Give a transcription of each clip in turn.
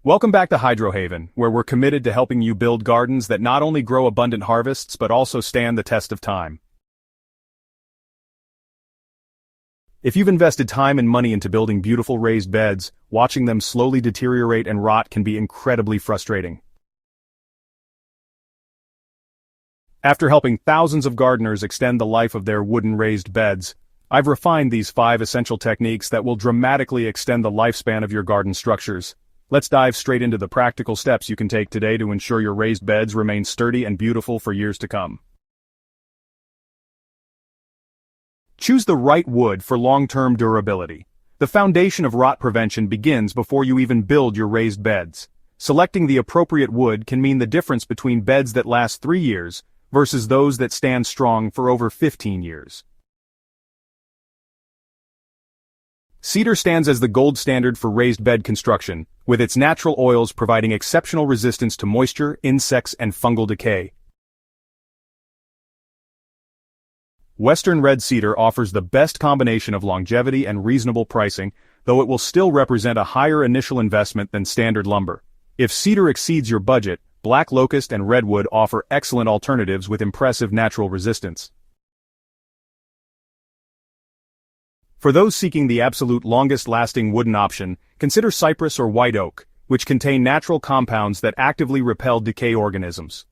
Welcome back to Hydrohaven, where we're committed to helping you build gardens that not only grow abundant harvests but also stand the test of time. If you've invested time and money into building beautiful raised beds, watching them slowly deteriorate and rot can be incredibly frustrating. After helping thousands of gardeners extend the life of their wooden raised beds, I've refined these 5 essential techniques that will dramatically extend the lifespan of your garden structures. Let's dive straight into the practical steps you can take today to ensure your raised beds remain sturdy and beautiful for years to come. Choose the right wood for long-term durability. The foundation of rot prevention begins before you even build your raised beds. Selecting the appropriate wood can mean the difference between beds that last 3 years versus those that stand strong for over 15 years. Cedar stands as the gold standard for raised bed construction, with its natural oils providing exceptional resistance to moisture, insects, and fungal decay. Western red cedar offers the best combination of longevity and reasonable pricing, though it will still represent a higher initial investment than standard lumber. If cedar exceeds your budget, black locust and redwood offer excellent alternatives with impressive natural resistance. For those seeking the absolute longest-lasting wooden option, consider cypress or white oak, which contain natural compounds that actively repel decay organisms.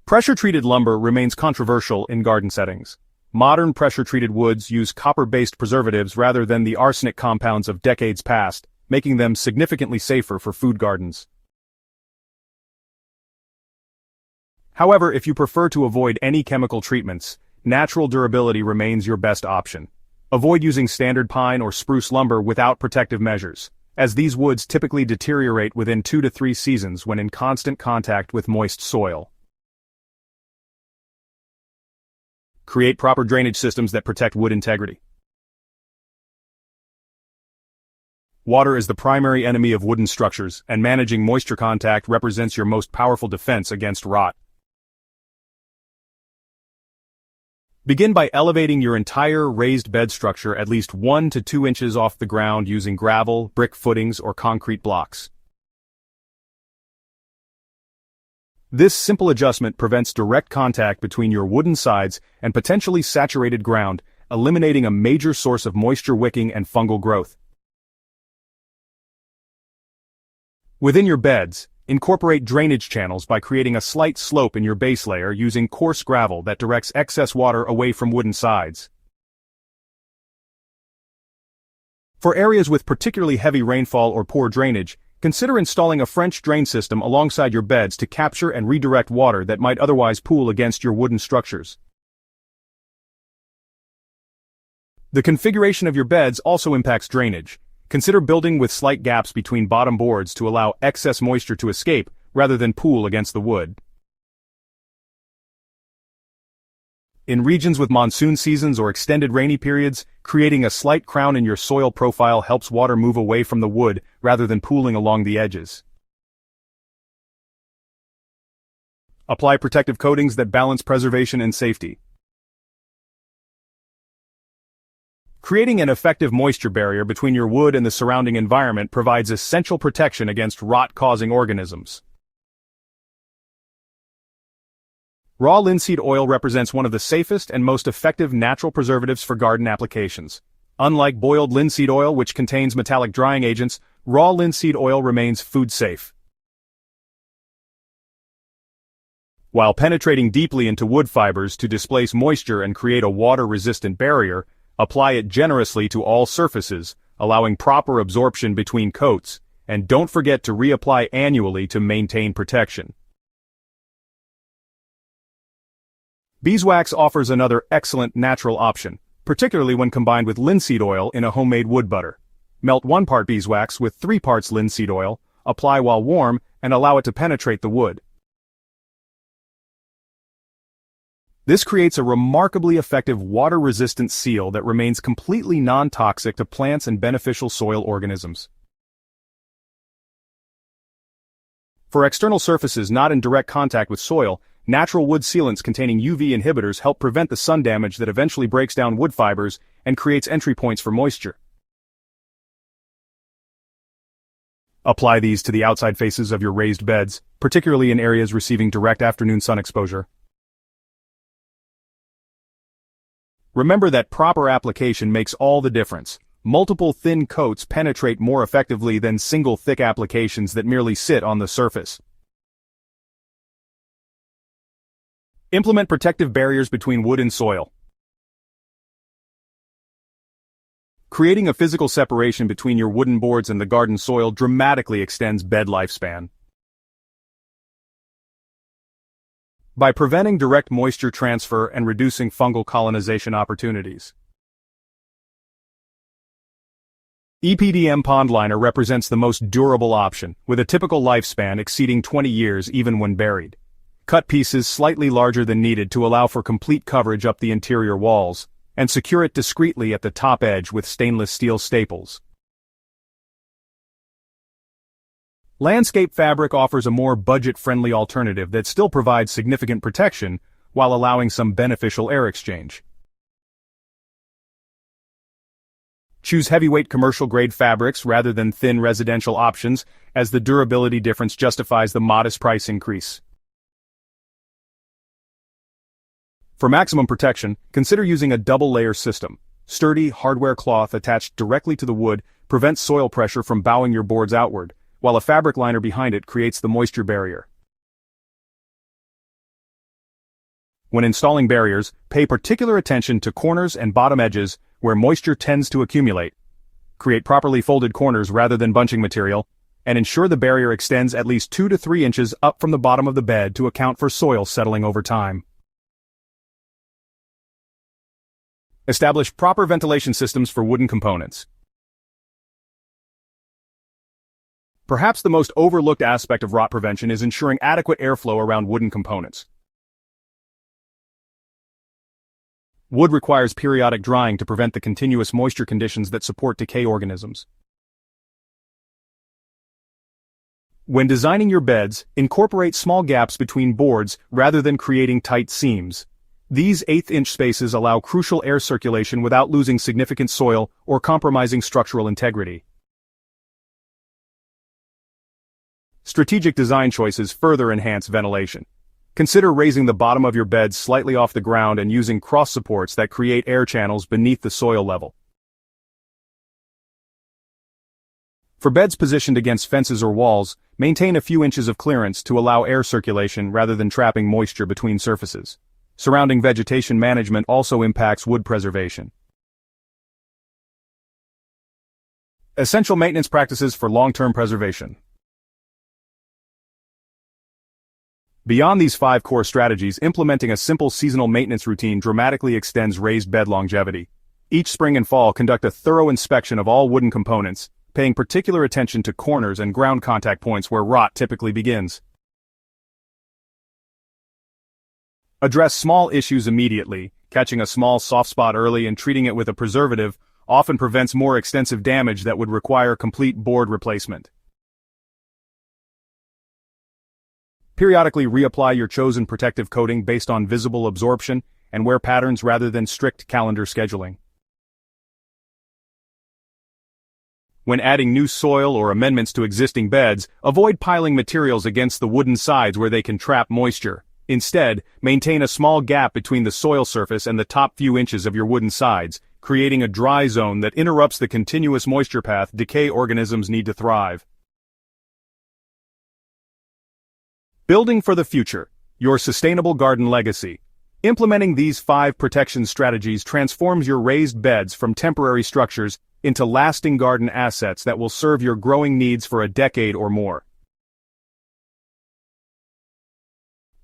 Pressure-treated lumber remains controversial in garden settings. Modern pressure-treated woods use copper-based preservatives rather than the arsenic compounds of decades past, making them significantly safer for food gardens. However, if you prefer to avoid any chemical treatments, natural durability remains your best option. Avoid using standard pine or spruce lumber without protective measures, as these woods typically deteriorate within 2 to 3 seasons when in constant contact with moist soil. Create proper drainage systems that protect wood integrity. Water is the primary enemy of wooden structures, and managing moisture contact represents your most powerful defense against rot. Begin by elevating your entire raised bed structure at least 1 to 2 inches off the ground using gravel, brick footings, or concrete blocks. This simple adjustment prevents direct contact between your wooden sides and potentially saturated ground, eliminating a major source of moisture wicking and fungal growth. Within your beds, incorporate drainage channels by creating a slight slope in your base layer using coarse gravel that directs excess water away from wooden sides. For areas with particularly heavy rainfall or poor drainage, consider installing a French drain system alongside your beds to capture and redirect water that might otherwise pool against your wooden structures. The configuration of your beds also impacts drainage. Consider building with slight gaps between bottom boards to allow excess moisture to escape, rather than pool against the wood. In regions with monsoon seasons or extended rainy periods, creating a slight crown in your soil profile helps water move away from the wood, rather than pooling along the edges. Apply protective coatings that balance preservation and safety. Creating an effective moisture barrier between your wood and the surrounding environment provides essential protection against rot-causing organisms. Raw linseed oil represents one of the safest and most effective natural preservatives for garden applications. Unlike boiled linseed oil, which contains metallic drying agents, raw linseed oil remains food safe. While penetrating deeply into wood fibers to displace moisture and create a water-resistant barrier, apply it generously to all surfaces, allowing proper absorption between coats, and don't forget to reapply annually to maintain protection. Beeswax offers another excellent natural option, particularly when combined with linseed oil in a homemade wood butter. Melt 1 part beeswax with 3 parts linseed oil, apply while warm, and allow it to penetrate the wood. This creates a remarkably effective water-resistant seal that remains completely non-toxic to plants and beneficial soil organisms. For external surfaces not in direct contact with soil, natural wood sealants containing UV inhibitors help prevent the sun damage that eventually breaks down wood fibers and creates entry points for moisture. Apply these to the outside faces of your raised beds, particularly in areas receiving direct afternoon sun exposure. Remember that proper application makes all the difference. Multiple thin coats penetrate more effectively than single thick applications that merely sit on the surface. Implement protective barriers between wood and soil. Creating a physical separation between your wooden boards and the garden soil dramatically extends bed lifespan. By preventing direct moisture transfer and reducing fungal colonization opportunities. EPDM pond liner represents the most durable option, with a typical lifespan exceeding 20 years even when buried. Cut pieces slightly larger than needed to allow for complete coverage up the interior walls, and secure it discreetly at the top edge with stainless steel staples. Landscape fabric offers a more budget-friendly alternative that still provides significant protection while allowing some beneficial air exchange. Choose heavyweight commercial-grade fabrics rather than thin residential options, as the durability difference justifies the modest price increase. For maximum protection, consider using a double-layer system. Sturdy, hardware cloth attached directly to the wood prevents soil pressure from bowing your boards outward, while a fabric liner behind it creates the moisture barrier. When installing barriers, pay particular attention to corners and bottom edges where moisture tends to accumulate. Create properly folded corners rather than bunching material, and ensure the barrier extends at least 2 to 3 inches up from the bottom of the bed to account for soil settling over time. Establish proper ventilation systems for wooden components. Perhaps the most overlooked aspect of rot prevention is ensuring adequate airflow around wooden components. Wood requires periodic drying to prevent the continuous moisture conditions that support decay organisms. When designing your beds, incorporate small gaps between boards rather than creating tight seams. These 1/8-inch spaces allow crucial air circulation without losing significant soil or compromising structural integrity. Strategic design choices further enhance ventilation. Consider raising the bottom of your bed slightly off the ground and using cross supports that create air channels beneath the soil level. For beds positioned against fences or walls, maintain a few inches of clearance to allow air circulation rather than trapping moisture between surfaces. Surrounding vegetation management also impacts wood preservation. Essential maintenance practices for long-term preservation. Beyond these 5 core strategies, implementing a simple seasonal maintenance routine dramatically extends raised bed longevity. Each spring and fall, conduct a thorough inspection of all wooden components, paying particular attention to corners and ground contact points where rot typically begins. Address small issues immediately. Catching a small soft spot early and treating it with a preservative often prevents more extensive damage that would require complete board replacement. Periodically reapply your chosen protective coating based on visible absorption and wear patterns rather than strict calendar scheduling. When adding new soil or amendments to existing beds, avoid piling materials against the wooden sides where they can trap moisture. Instead, maintain a small gap between the soil surface and the top few inches of your wooden sides, creating a dry zone that interrupts the continuous moisture path decay organisms need to thrive. Building for the future, your sustainable garden legacy. Implementing these 5 protection strategies transforms your raised beds from temporary structures into lasting garden assets that will serve your growing needs for a decade or more.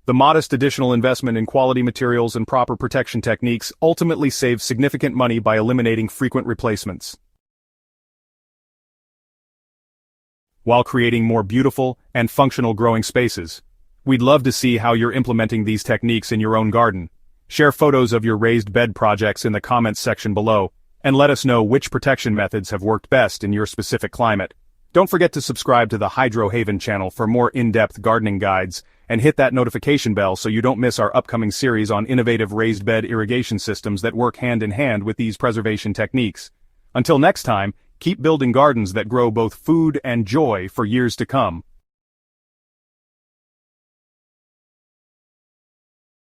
The modest additional investment in quality materials and proper protection techniques ultimately saves significant money by eliminating frequent replacements, while creating more beautiful and functional growing spaces. We'd love to see how you're implementing these techniques in your own garden. Share photos of your raised bed projects in the comments section below, and let us know which protection methods have worked best in your specific climate. Don't forget to subscribe to the Hydro Haven channel for more in-depth gardening guides, and hit that notification bell so you don't miss our upcoming series on innovative raised bed irrigation systems that work hand in hand with these preservation techniques. Until next time, Keep building gardens that grow both food and joy for years to come.